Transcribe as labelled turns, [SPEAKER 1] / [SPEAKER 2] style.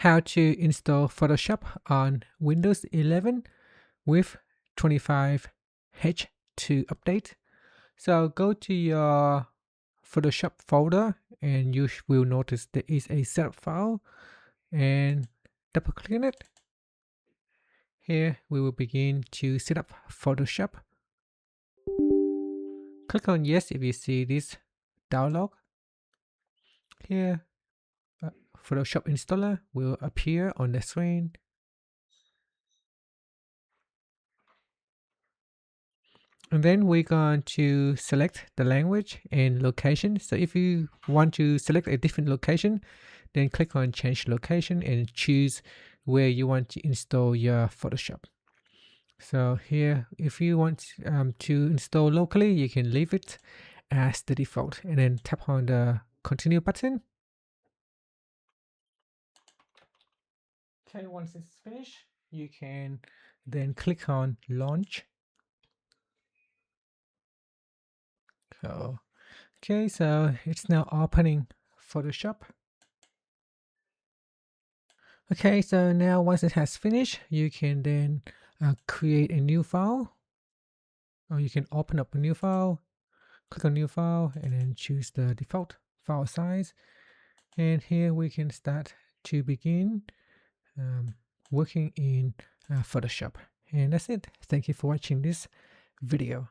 [SPEAKER 1] how to install Photoshop on Windows 11 with 25H2 update. So go to your Photoshop folder and you will notice there is a setup file, and double click on it. Here we will begin to set up Photoshop. Click on yes if you see this dialog. Here Photoshop installer will appear on the screen. And then we're going to select the language and location. So if you want to select a different location, then click on change location and choose where you want to install your Photoshop. So here, if you want to install locally, you can leave it as the default and then tap on the continue button. Okay, once it's finished, you can then click on launch. Okay, so it's now opening Photoshop. Okay, so now once it has finished, you can then create a new file, or you can open up a new file, click on new file, and then choose the default file size. And here we can start to begin working in Photoshop. And that's it. Thank you for watching this video.